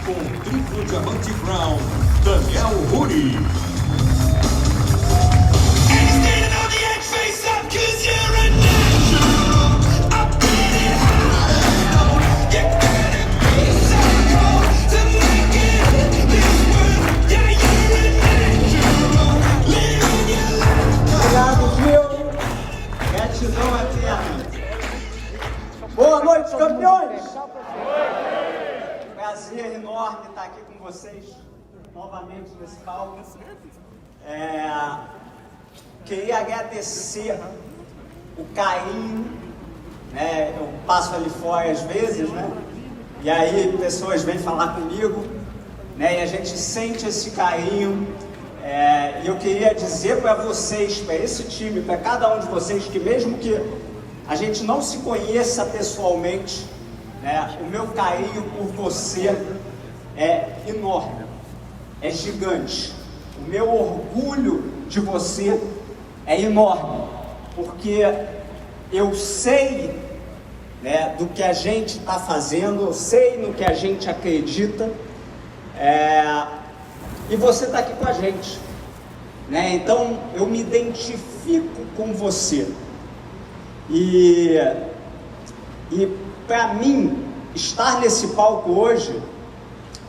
com triplo diamante Brown, Daniel Ruri. Obrigado, Gil. Gratidão eterna. Boa noite, campeões. Prazer enorme estar aqui com vocês novamente nesse palco. Queria agradecer o carinho, né? Eu passo ali fora às vezes, né? E aí pessoas vêm falar comigo, né? E a gente sente esse carinho. E eu queria dizer para vocês, para esse time, para cada um de vocês, que mesmo que a gente não se conheça pessoalmente, né, o meu carinho por você é enorme, é gigante. O meu orgulho de você é enorme, porque eu sei, né, do que a gente está fazendo, eu sei no que a gente acredita, e você está aqui com a gente, né? Então eu me identifico com você. E para mim, estar nesse palco hoje,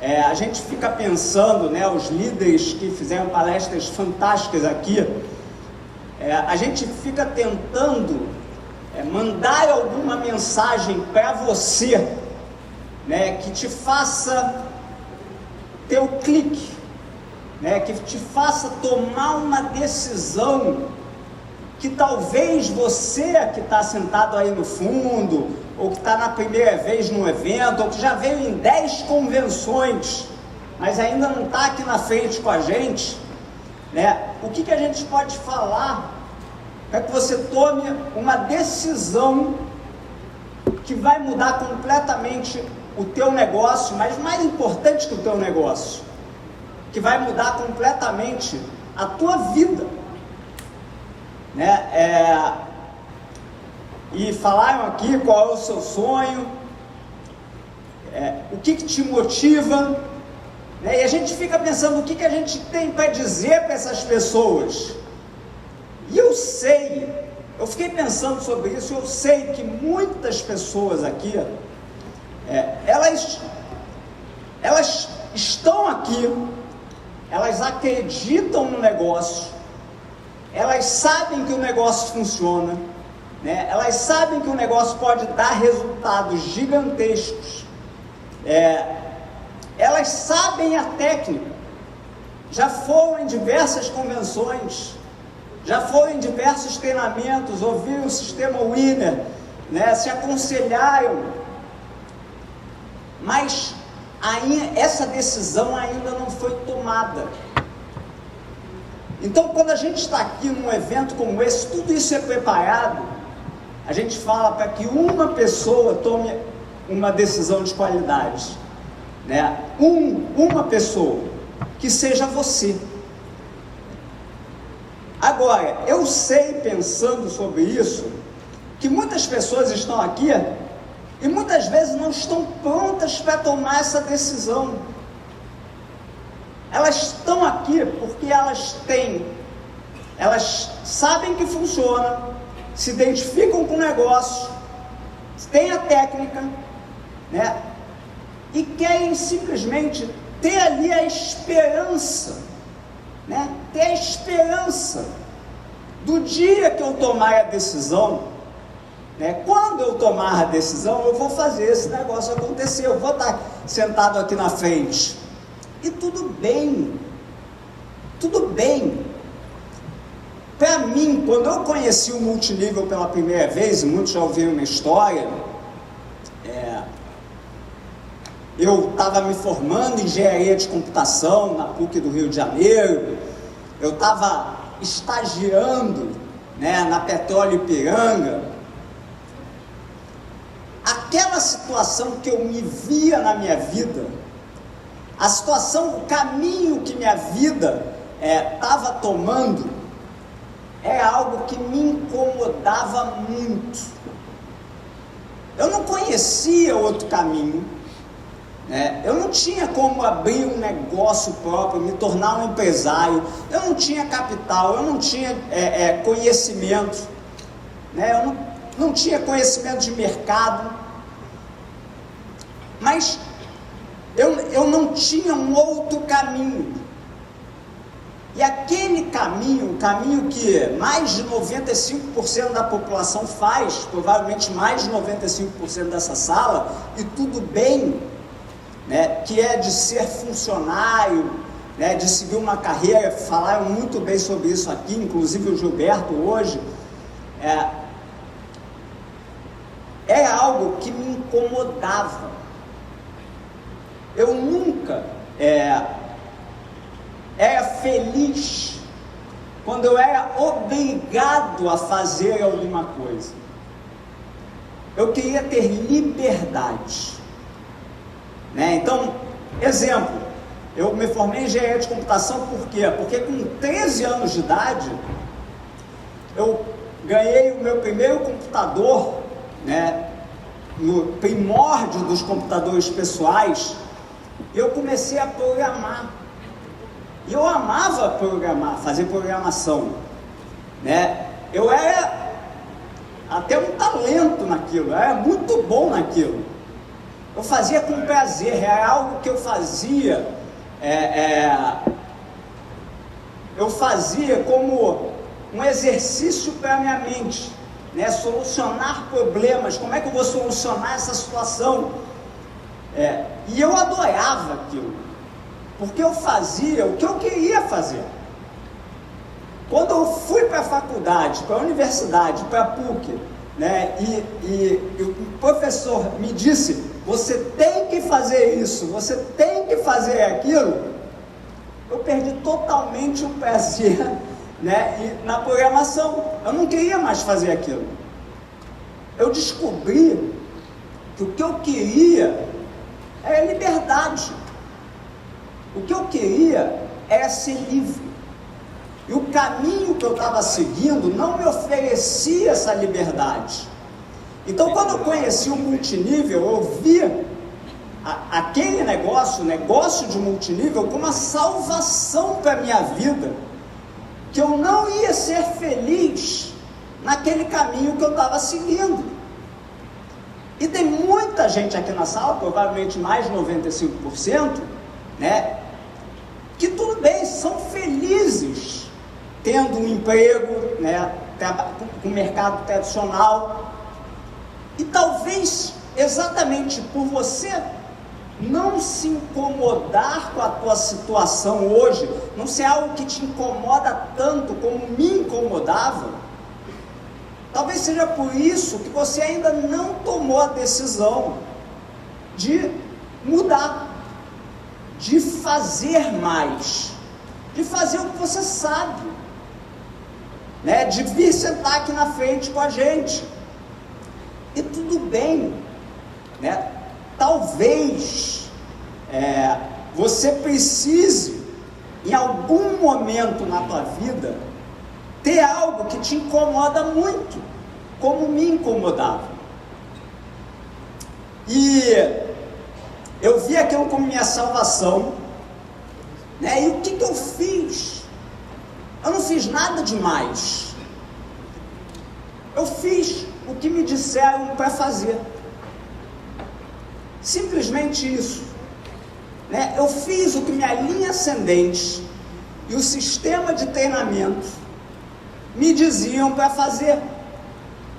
a gente fica pensando, né, os líderes que fizeram palestras fantásticas aqui, a gente fica tentando mandar alguma mensagem para você, né, que te faça ter o clique, né, que te faça tomar uma decisão que talvez você que está sentado aí no fundo, ou que está na primeira vez num evento, ou que já veio em 10 convenções, mas ainda não está aqui na frente com a gente, né, o que a gente pode falar para que você tome uma decisão que vai mudar completamente o teu negócio, mas mais importante que o teu negócio, que vai mudar completamente a tua vida, né? E falaram aqui qual é o seu sonho, o que te motiva, né? E a gente fica pensando o que a gente tem para dizer para essas pessoas. E eu sei, eu fiquei pensando sobre isso, eu sei que muitas pessoas aqui, elas estão aqui, elas acreditam no negócio, elas sabem que o negócio funciona, né? Elas sabem que o negócio pode dar resultados gigantescos, elas sabem a técnica, já foram em diversas convenções, já foram em diversos treinamentos, ouviram o sistema Winner, né? Se aconselharam, mas essa decisão ainda não foi tomada. Então, quando a gente está aqui num evento como esse, tudo isso é preparado, a gente fala para que uma pessoa tome uma decisão de qualidade, né? Uma pessoa, que seja você. Agora, eu sei, pensando sobre isso, que muitas pessoas estão aqui e muitas vezes não estão prontas para tomar essa decisão. Elas estão aqui porque elas sabem que funciona, se identificam com o negócio, têm a técnica, né? E querem simplesmente ter ali a esperança, né? Ter a esperança do dia que eu tomar a decisão, né? Quando eu tomar a decisão, eu vou fazer esse negócio acontecer, eu vou estar sentado aqui na frente. E tudo bem, tudo bem. Para mim, quando eu conheci o multinível pela primeira vez, e muitos já ouviram minha história, eu estava me formando em engenharia de computação na PUC do Rio de Janeiro, eu estava estagiando, né, na Petróleo Ipiranga. Aquela situação que eu me via na minha vida, a situação, o caminho que minha vida estava tomando, era algo que me incomodava muito. Eu não conhecia outro caminho, né? Eu não tinha como abrir um negócio próprio, me tornar um empresário, eu não tinha capital, eu não tinha conhecimento, né? Eu não tinha conhecimento de mercado, mas eu não tinha um outro caminho. E aquele caminho, o caminho que mais de 95% da população faz, provavelmente mais de 95% dessa sala, e tudo bem, né, que é de ser funcionário, né, de seguir uma carreira, falaram muito bem sobre isso aqui, inclusive o Gilberto hoje, era algo que me incomodava. Eu nunca era feliz quando eu era obrigado a fazer alguma coisa. Eu queria ter liberdade, né? Então, exemplo, eu me formei em engenharia de computação, por quê? Porque com 13 anos de idade, eu ganhei o meu primeiro computador, né, no primórdio dos computadores pessoais, eu comecei a programar. E eu amava programar, fazer programação, né? Eu era até um talento naquilo, eu era muito bom naquilo. Eu fazia com prazer, era algo que eu fazia, eu fazia como um exercício para a minha mente, né? Solucionar problemas, como é que eu vou solucionar essa situação? E eu adorava aquilo, porque eu fazia o que eu queria fazer. Quando eu fui para a faculdade, para a universidade, para a PUC, né, e o professor me disse, você tem que fazer isso, você tem que fazer aquilo, eu perdi totalmente o prazer, né, na programação. Eu não queria mais fazer aquilo. Eu descobri que o que eu queria era liberdade. O que eu queria era ser livre. E o caminho que eu estava seguindo não me oferecia essa liberdade. Então, quando eu conheci o multinível, eu vi aquele negócio, o negócio de multinível, como uma salvação para a minha vida, que eu não ia ser feliz naquele caminho que eu estava seguindo. E tem muita gente aqui na sala, provavelmente mais de 95%, né, que tudo bem, são felizes tendo um emprego, né, com o mercado tradicional, e talvez exatamente por você não se incomodar com a tua situação hoje, não ser algo que te incomoda tanto como me incomodava, talvez seja por isso que você ainda não tomou a decisão de mudar, de fazer mais, de fazer o que você sabe, né? De vir sentar aqui na frente com a gente. E tudo bem, né? Talvez você precise, em algum momento na tua vida, ter algo que te incomoda muito, como me incomodava. E eu vi aquilo como minha salvação, né? E o que eu fiz? Eu não fiz nada demais. Eu fiz o que me disseram para fazer. Simplesmente isso, né? Eu fiz o que minha linha ascendente e o sistema de treinamento me diziam para fazer,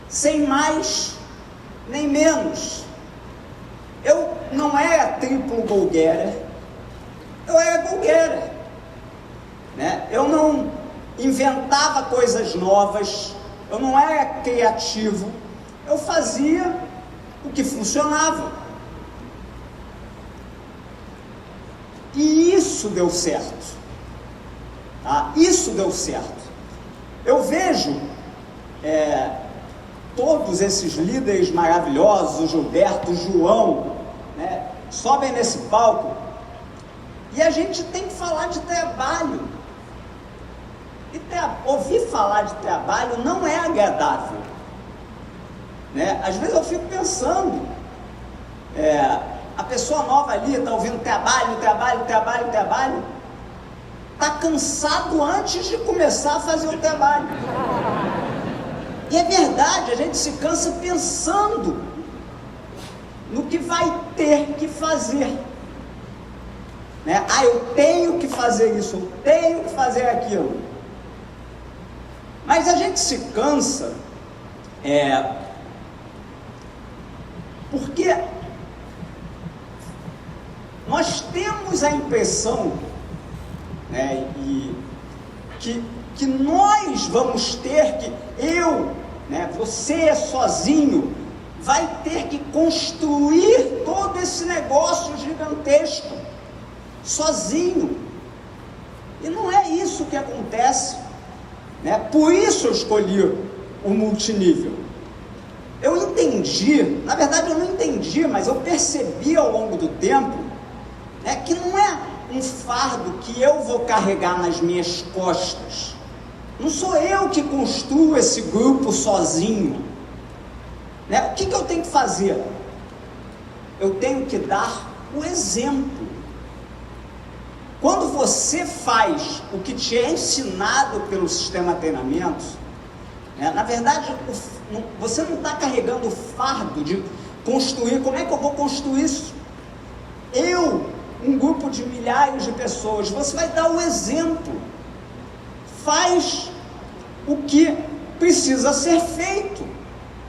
sem mais nem menos. Eu não era triplo go-getter, eu era go-getter, né? Eu não inventava coisas novas, eu não era criativo, eu fazia o que funcionava. E isso deu certo, tá? Isso deu certo. Eu vejo todos esses líderes maravilhosos, o Gilberto, o João, né, sobem nesse palco, e a gente tem que falar de trabalho. E ouvir falar de trabalho não é agradável, né? Às vezes eu fico pensando, a pessoa nova ali está ouvindo trabalho, está cansado antes de começar a fazer o trabalho. E é verdade, a gente se cansa pensando no que vai ter que fazer. Né? Eu tenho que fazer isso, eu tenho que fazer aquilo. Mas a gente se cansa porque nós temos a impressão, né, que nós vamos ter que, você sozinho, vai ter que construir todo esse negócio gigantesco, sozinho. E não é isso que acontece, né? Por isso eu escolhi o multinível. Eu entendi, na verdade eu não entendi, mas eu percebi ao longo do tempo, né, que não é um fardo que eu vou carregar nas minhas costas. Não sou eu que construo esse grupo sozinho. Né? O que eu tenho que fazer? Eu tenho que dar o exemplo. Quando você faz o que te é ensinado pelo sistema de treinamento, né, na verdade, você não está carregando o fardo de construir. Como é que eu vou construir isso? Um grupo de milhares de pessoas, você vai dar o exemplo. Faz o que precisa ser feito.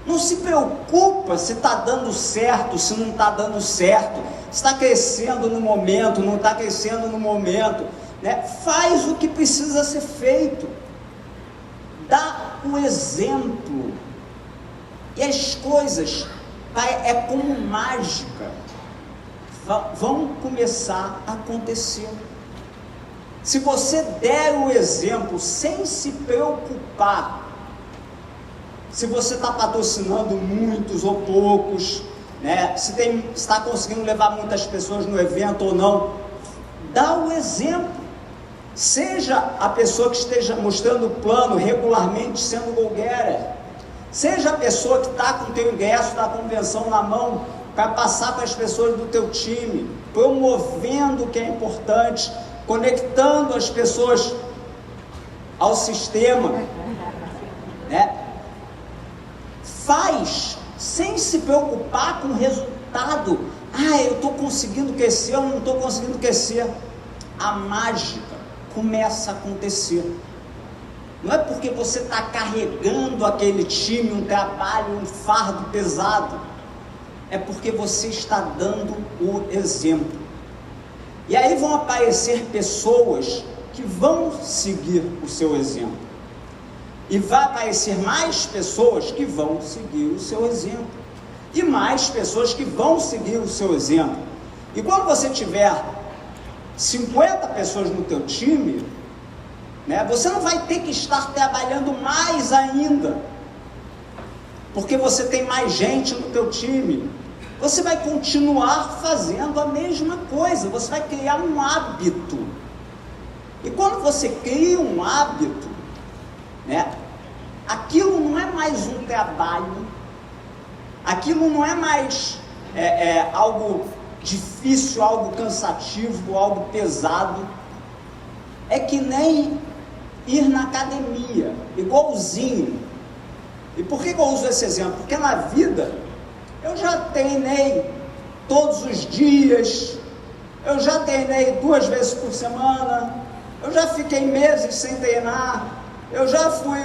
Não se preocupa se está dando certo, se não está dando certo, se está crescendo no momento, não está crescendo no momento, né? Faz o que precisa ser feito. Dá o exemplo. E as coisas é como mágica, vão começar a acontecer. Se você der o exemplo sem se preocupar se você está patrocinando muitos ou poucos, né? Se está conseguindo levar muitas pessoas no evento ou não, dá o exemplo. Seja a pessoa que esteja mostrando o plano regularmente sendo go-getter, seja a pessoa que está com o teu ingresso da convenção na mão para passar para as pessoas do teu time, promovendo o que é importante, conectando as pessoas ao sistema, né? Faz sem se preocupar com o resultado. Eu estou conseguindo crescer, eu não estou conseguindo crescer. A mágica começa a acontecer. Não é porque você está carregando aquele time, um trabalho, um fardo pesado. É porque você está dando o exemplo. E aí vão aparecer pessoas que vão seguir o seu exemplo. E vai aparecer mais pessoas que vão seguir o seu exemplo. E mais pessoas que vão seguir o seu exemplo. E quando você tiver 50 pessoas no teu time, né, você não vai ter que estar trabalhando mais ainda, porque você tem mais gente no teu time. Você vai continuar fazendo a mesma coisa, você vai criar um hábito. E quando você cria um hábito, né, aquilo não é mais um trabalho, aquilo não é mais algo difícil, algo cansativo, algo pesado. É que nem ir na academia, igualzinho. E por que eu uso esse exemplo? Porque na vida eu já treinei todos os dias, eu já treinei 2 vezes por semana, eu já fiquei meses sem treinar, eu já fui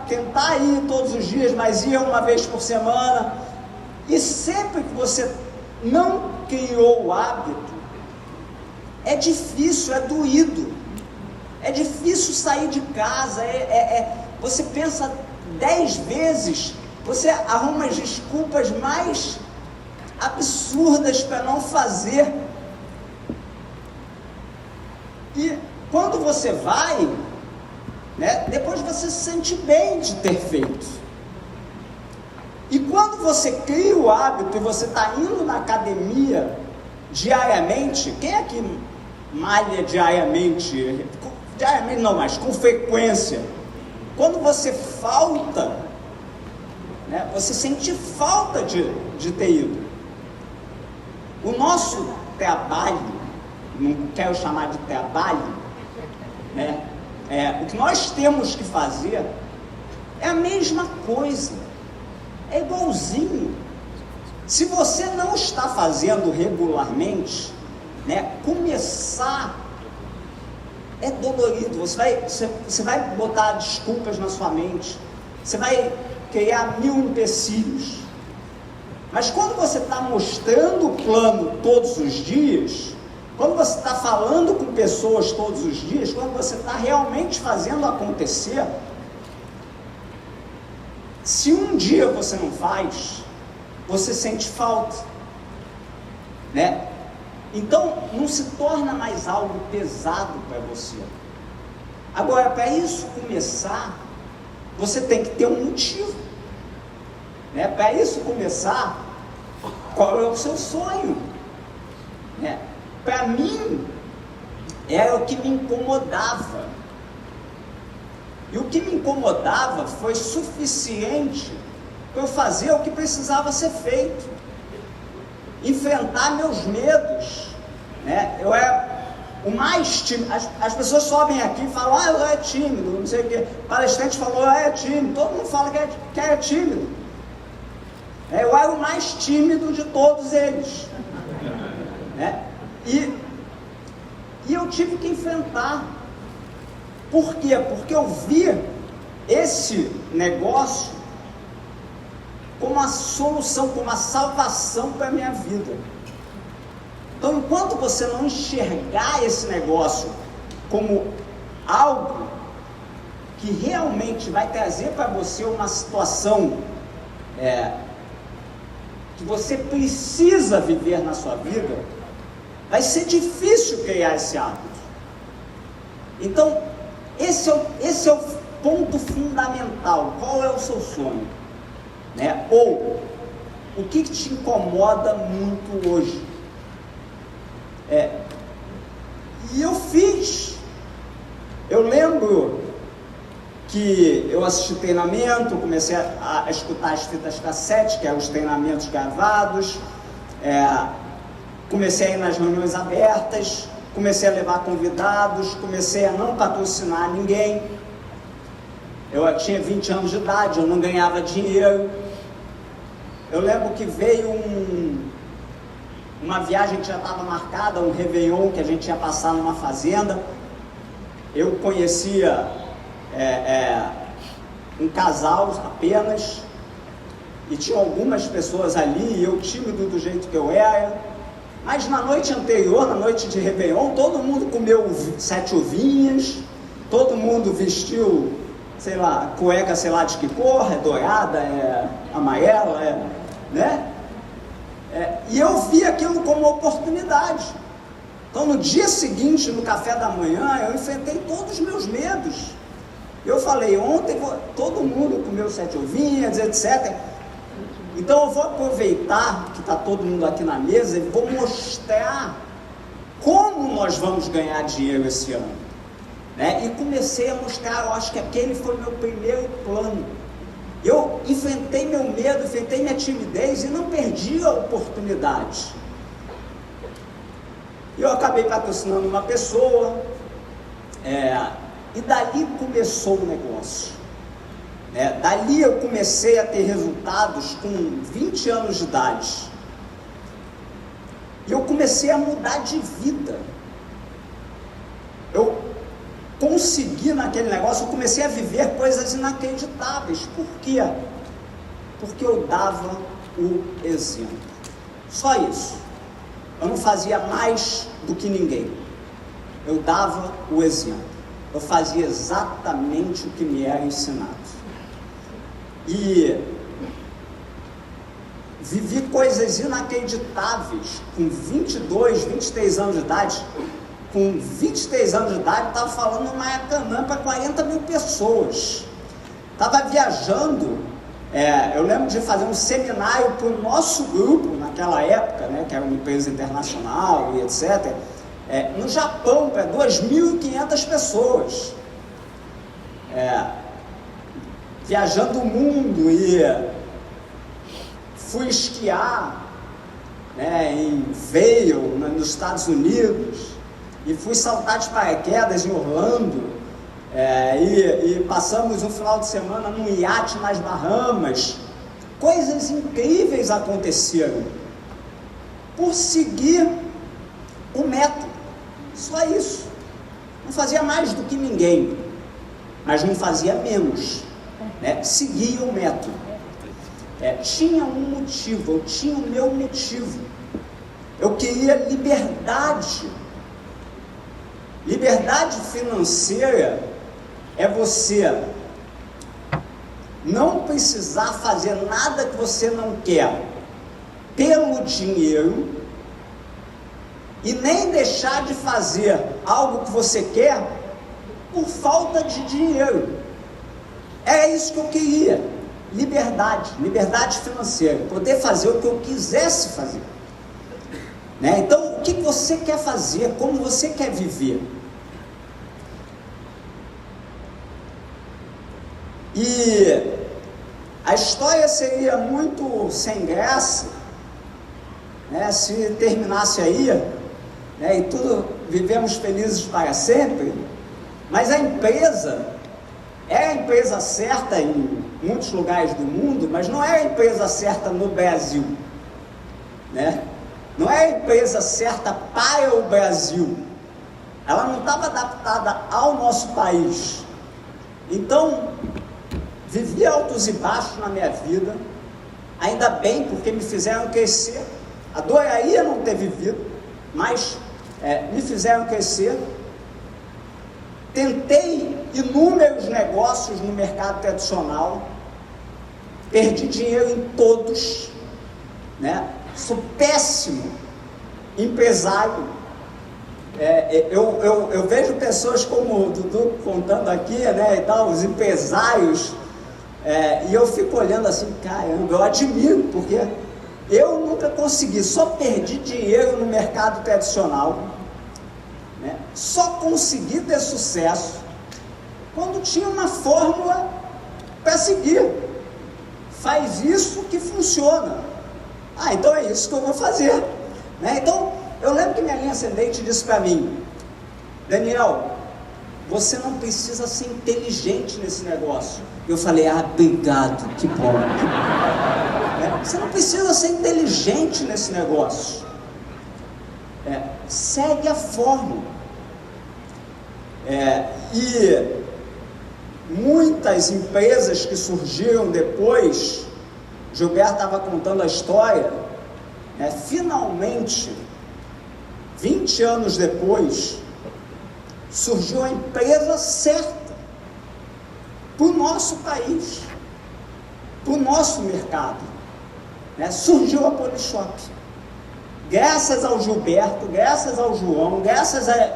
tentar ir todos os dias, mas ia 1 vez por semana. E sempre que você não criou o hábito, é difícil, é doído, é difícil sair de casa, você pensa 10 vezes, você arruma as desculpas mais absurdas para não fazer. E quando você vai, né, depois você se sente bem de ter feito. E quando você cria o hábito e você está indo na academia diariamente, quem aqui malha diariamente? Diariamente não, mas com frequência. Quando você falta, né, você sente falta de ter ido. O nosso trabalho, não quero chamar de trabalho, né? O que nós temos que fazer é a mesma coisa, é igualzinho. Se você não está fazendo regularmente, né, começar é dolorido. Você vai botar desculpas na sua mente, você vai criar 1000 empecilhos. Mas quando você está mostrando o plano todos os dias, quando você está falando com pessoas todos os dias, quando você está realmente fazendo acontecer, se um dia você não faz, você sente falta, né? Então não se torna mais algo pesado para você. Agora, para isso começar, você tem que ter um motivo, né? Para isso começar, qual é o seu sonho, né? Para mim, era o que me incomodava. E o que me incomodava foi suficiente para eu fazer o que precisava ser feito. Enfrentar meus medos, né? Eu era o mais tímido. As pessoas sobem aqui e falam, eu é tímido, não sei o quê. O palestrante falou, é tímido. Todo mundo fala que é tímido. Eu era o mais tímido de todos eles, né? E eu tive que enfrentar. Por quê? Porque eu vi esse negócio como uma solução, como uma salvação para a minha vida. Então, enquanto você não enxergar esse negócio como algo que realmente vai trazer para você uma situação que você precisa viver na sua vida, vai ser difícil criar esse hábito. Então, esse é o ponto fundamental. Qual é o seu sonho, né? Ou o que te incomoda muito hoje? E eu fiz. Eu lembro que eu assisti treinamento, comecei a escutar as fitas cassete, que eram os treinamentos gravados, comecei a ir nas reuniões abertas, comecei a levar convidados, comecei a não patrocinar ninguém. Eu tinha 20 anos de idade, eu não ganhava dinheiro. Eu lembro que veio uma viagem que já estava marcada, um Réveillon que a gente ia passar numa fazenda. Eu conhecia um casal apenas, e tinha algumas pessoas ali, e eu tímido do jeito que eu era. Mas na noite anterior, na noite de Réveillon, todo mundo comeu 7 ovinhas, todo mundo vestiu, sei lá, cueca, sei lá de que cor, dourada, amarela, né? E eu vi aquilo como uma oportunidade. Então, no dia seguinte, no café da manhã, eu enfrentei todos os meus medos. Eu falei, ontem todo mundo comeu 7 ovinhas, etc. Então eu vou aproveitar que está todo mundo aqui na mesa e vou mostrar como nós vamos ganhar dinheiro esse ano, né? E comecei a mostrar, eu acho que aquele foi o meu primeiro plano. Eu enfrentei meu medo, enfrentei minha timidez e não perdi a oportunidade. Eu acabei patrocinando uma pessoa, e dali começou o negócio. Dali eu comecei a ter resultados com 20 anos de idade. E eu comecei a mudar de vida. Eu consegui naquele negócio, eu comecei a viver coisas inacreditáveis. Por quê? Porque eu dava o exemplo. Só isso. Eu não fazia mais do que ninguém. Eu dava o exemplo. Eu fazia exatamente o que me era ensinado. E vivi coisas inacreditáveis com 22, 23 anos de idade. Com 23 anos de idade, estava falando no Maracanã para 40 mil pessoas. Estava viajando. Eu lembro de fazer um seminário para o nosso grupo, naquela época, né, que era uma empresa internacional e etc., no Japão, para 2.500 pessoas. Viajando o mundo, e fui esquiar né, em Vail, nos Estados Unidos, e fui saltar de paraquedas em Orlando, e passamos um final de semana num iate nas Bahamas. Coisas incríveis aconteceram por seguir o método, só isso. Não fazia mais do que ninguém, mas não fazia menos, né? Seguia o método. Tinha um motivo, eu tinha o meu motivo. Eu queria liberdade. Liberdade financeira é você não precisar fazer nada que você não quer pelo dinheiro e nem deixar de fazer algo que você quer por falta de dinheiro. É isso que eu queria. Liberdade financeira, poder fazer o que eu quisesse fazer, né? Então, o que você quer fazer, como você quer viver? E a história seria muito sem graça, né, se terminasse aí, né, e tudo vivemos felizes para sempre, mas a empresa é a empresa certa em muitos lugares do mundo, mas não é a empresa certa no Brasil, né? Não é a empresa certa para o Brasil. Ela não estava adaptada ao nosso país. Então, vivi altos e baixos na minha vida, ainda bem, porque me fizeram crescer. Adoraria não ter vivido, mas me fizeram crescer. Tentei inúmeros negócios no mercado tradicional, perdi dinheiro em todos, né? Sou péssimo empresário. Eu vejo pessoas como o Dudu contando aqui, né, e tal, os empresários, e eu fico olhando assim, caramba, eu admiro, porque eu nunca consegui, só perdi dinheiro no mercado tradicional, né? Só consegui ter sucesso quando tinha uma fórmula para seguir. Faz isso que funciona. Então é isso que eu vou fazer, né? Então, eu lembro que minha linha ascendente disse para mim: Daniel, você não precisa ser inteligente nesse negócio. Eu falei: obrigado, que bom. Você não precisa ser inteligente nesse negócio. Segue a fórmula. E muitas empresas que surgiram depois, Gilberto estava contando a história, finalmente, 20 anos depois, surgiu a empresa certa para o nosso país, para o nosso mercado, surgiu a Polishop. Graças ao Gilberto, graças ao João, graças a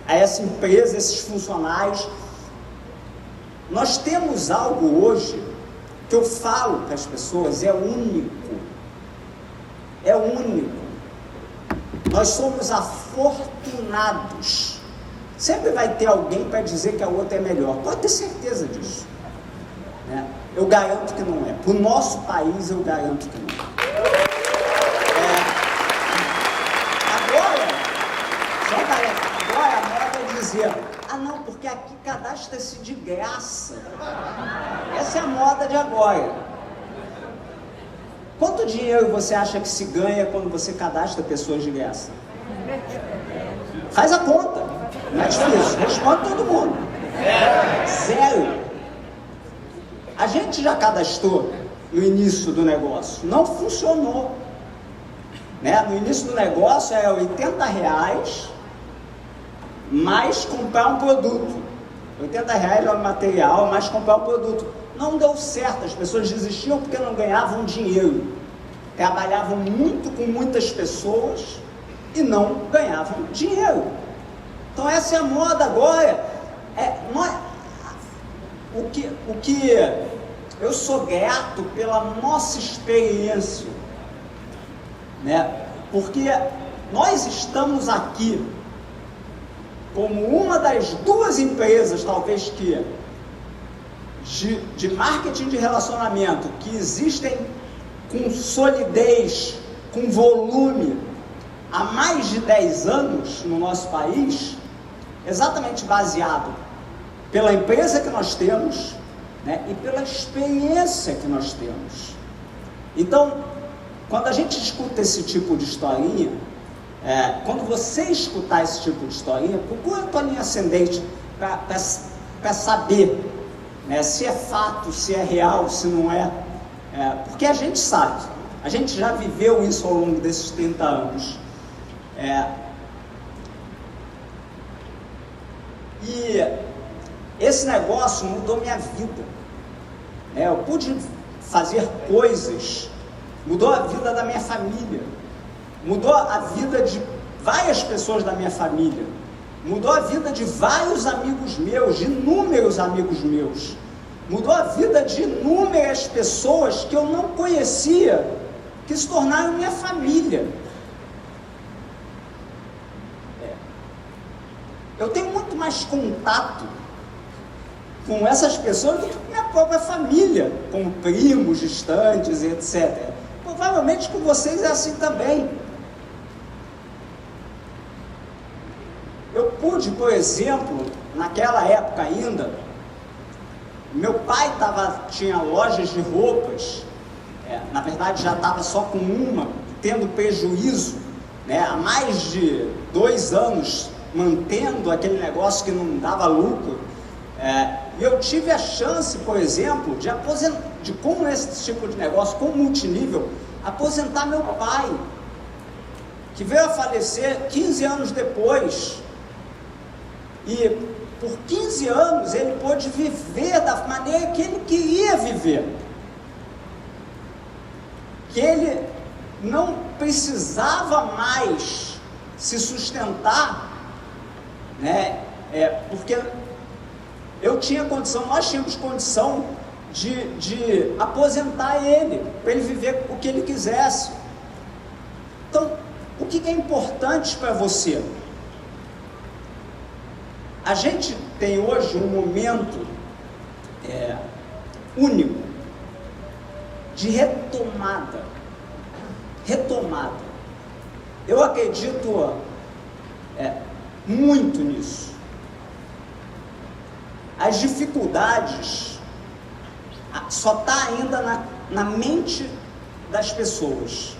essa empresa, esses funcionários, nós temos algo hoje que eu falo para as pessoas, é único. Nós somos afortunados. Sempre vai ter alguém para dizer que a outra é melhor, pode ter certeza disso, né? Eu garanto que não é. Para o nosso país, eu garanto que não é. Agora a moda é dizer: não, porque aqui cadastra-se de graça. Essa é a moda de agora. Quanto dinheiro você acha que se ganha quando você cadastra pessoas de graça? Faz a conta, não é difícil, responde todo mundo. Zero. A gente já cadastrou no início do negócio, não funcionou, né? No início do negócio era R$80 mais comprar um produto. R$80 era o material, mais comprar um produto. Não deu certo, as pessoas desistiam porque não ganhavam dinheiro. Trabalhavam muito com muitas pessoas e não ganhavam dinheiro. Então essa é a moda agora. O que eu sou grato pela nossa experiência, né? Porque nós estamos aqui como uma das duas empresas, talvez, que de marketing de relacionamento, que existem com solidez com volume há mais de 10 anos no nosso país, exatamente baseado pela empresa que nós temos, né, e pela experiência que nós temos. Então, quando a gente escuta esse tipo de historinha, quando você escutar esse tipo de historinha, procura a tua linha ascendente para saber, né, se é fato, se é real, se não é, porque a gente sabe, a gente já viveu isso ao longo desses 30 anos. E esse negócio mudou minha vida. Eu pude fazer coisas, mudou a vida da minha família, mudou a vida de várias pessoas da minha família, mudou a vida de vários amigos meus, de inúmeros amigos meus, mudou a vida de inúmeras pessoas que eu não conhecia, que se tornaram minha família. Eu tenho muito mais contato com essas pessoas do que com minha própria família, com primos distantes, etc. Provavelmente com vocês é assim também. Eu pude, por exemplo, naquela época ainda, meu pai tinha lojas de roupas, na verdade já estava só com uma, tendo prejuízo, né, há mais de 2 anos, mantendo aquele negócio que não dava lucro. E eu tive a chance, por exemplo, de com esse tipo de negócio, com multinível, aposentar meu pai, que veio a falecer 15 anos depois. E por 15 anos ele pôde viver da maneira que ele queria viver. Que ele não precisava mais se sustentar, né? Porque eu tinha condição, nós tínhamos condição de aposentar ele, para ele viver o que ele quisesse. Então, o que é importante para você? A gente tem hoje um momento único de retomada. Eu acredito muito nisso. As dificuldades só está ainda na mente das pessoas.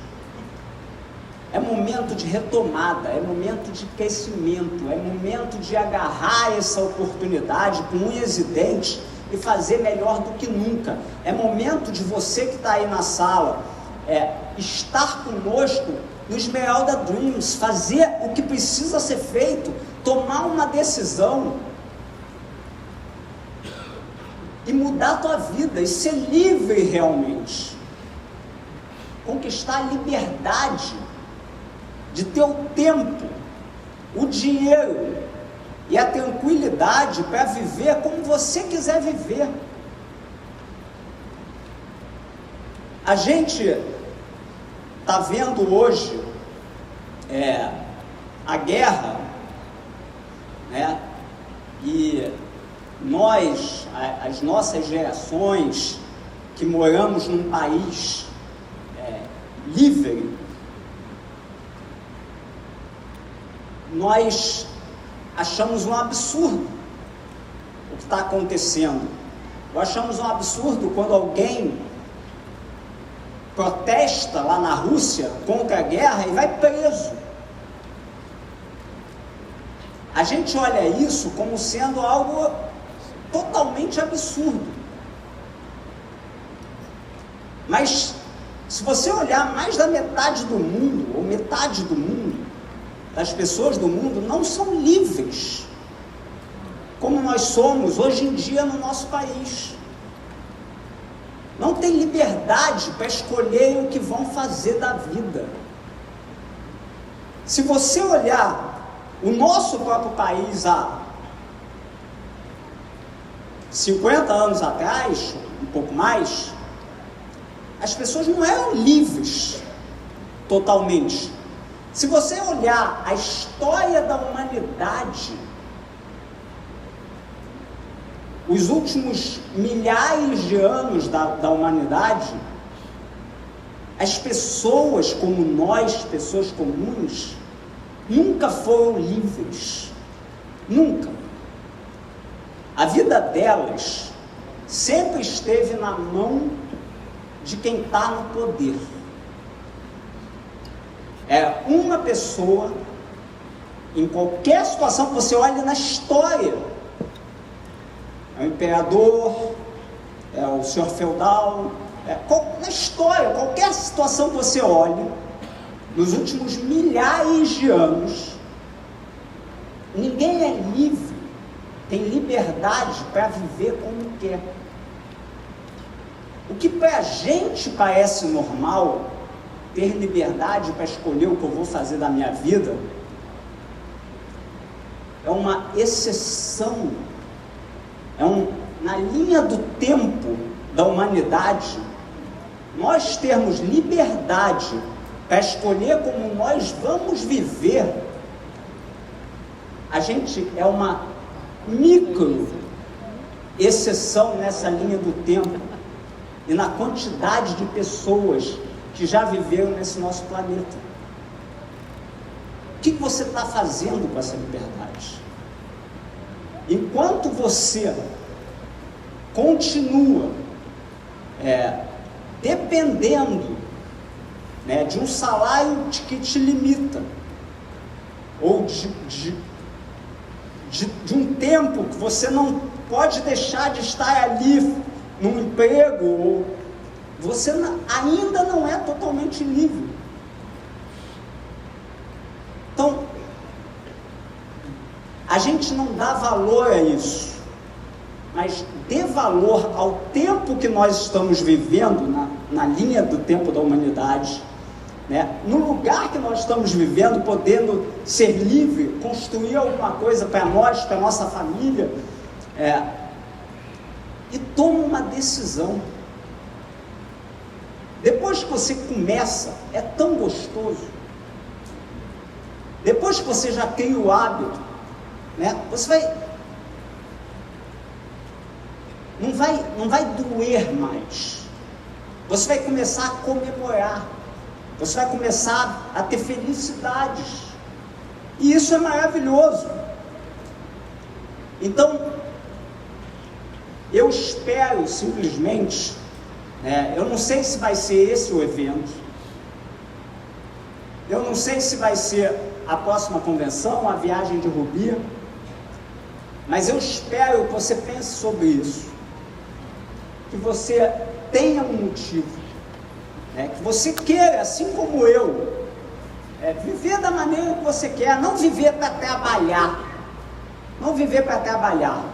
É momento de retomada, é momento de crescimento, é momento de agarrar essa oportunidade com unhas e dentes e fazer melhor do que nunca. É momento de você que está aí na sala, estar conosco no Esmeralda Dreams, fazer o que precisa ser feito, tomar uma decisão e mudar a tua vida, e ser livre realmente, conquistar a liberdade de ter o tempo, o dinheiro e a tranquilidade para viver como você quiser viver. A gente está vendo hoje a guerra, né? E nós, as nossas gerações que moramos num país livre, nós achamos um absurdo o que está acontecendo. Nós achamos um absurdo quando alguém protesta lá na Rússia contra a guerra e vai preso. A gente olha isso como sendo algo totalmente absurdo. Mas se você olhar, mais da metade do mundo, ou metade do mundo, das pessoas do mundo não são livres como nós somos hoje em dia no nosso país. Não tem liberdade para escolher o que vão fazer da vida. Se você olhar o nosso próprio país há 50 anos atrás, um pouco mais, as pessoas não eram livres totalmente. Se você olhar a história da humanidade, os últimos milhares de anos da humanidade, As pessoas como nós, pessoas comuns, nunca foram livres. Nunca. A vida delas sempre esteve na mão de quem está no poder. É uma pessoa, em qualquer situação que você olhe na história, é o imperador, é o senhor feudal, na história, qualquer situação que você olhe, nos últimos milhares de anos, ninguém é livre, tem liberdade para viver como quer. O que para a gente parece normal, ter liberdade para escolher o que eu vou fazer da minha vida, é uma exceção, na linha do tempo da humanidade, nós termos liberdade para escolher como nós vamos viver, a gente é uma micro exceção nessa linha do tempo e na quantidade de pessoas que já viveram nesse nosso planeta. O que você está fazendo com essa liberdade? Enquanto você continua dependendo, né, de um salário que te limita, ou de um tempo que você não pode deixar de estar ali num emprego, ou você ainda não é totalmente livre. Então, a gente não dá valor a isso, mas dê valor ao tempo que nós estamos vivendo na linha do tempo da humanidade, né? No lugar que nós estamos vivendo, podendo ser livre, construir alguma coisa para nós, para nossa família, e toma uma decisão. Depois que você começa, é tão gostoso. Depois que você já tem o hábito, né, você não vai doer mais. Você vai começar a comemorar. Você vai começar a ter felicidades. E isso é maravilhoso. Então, eu espero simplesmente, eu não sei se vai ser esse o evento, eu não sei se vai ser a próxima convenção, a viagem de Rubi, mas eu espero que você pense sobre isso, que você tenha um motivo, que você queira, assim como eu, viver da maneira que você quer, não viver para trabalhar, não viver para trabalhar.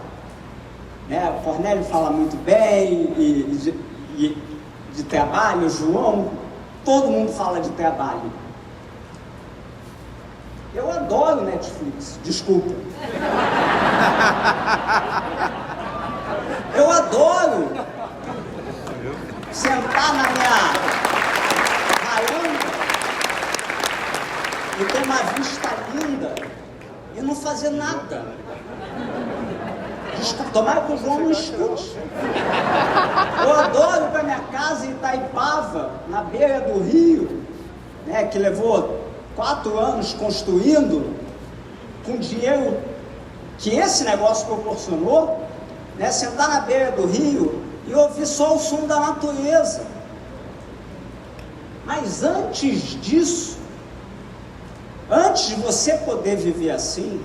O Cornélio fala muito bem de trabalho, o João, todo mundo fala de trabalho. Eu adoro Netflix, desculpa. Eu adoro sentar na minha varanda e ter uma vista linda e não fazer nada. Desculpa, tomara que o João não escute. Eu adoro ir para minha casa em Itaipava, na beira do rio, que levou 4 anos construindo, com dinheiro que esse negócio proporcionou, sentar na beira do rio e ouvir só o som da natureza. Mas antes disso, antes de você poder viver assim,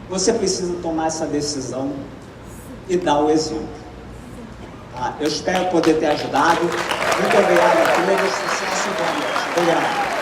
você precisa tomar essa decisão e dar o exemplo. Eu espero poder ter ajudado. Muito obrigado a todos. Sucesso e boa noite. Obrigado.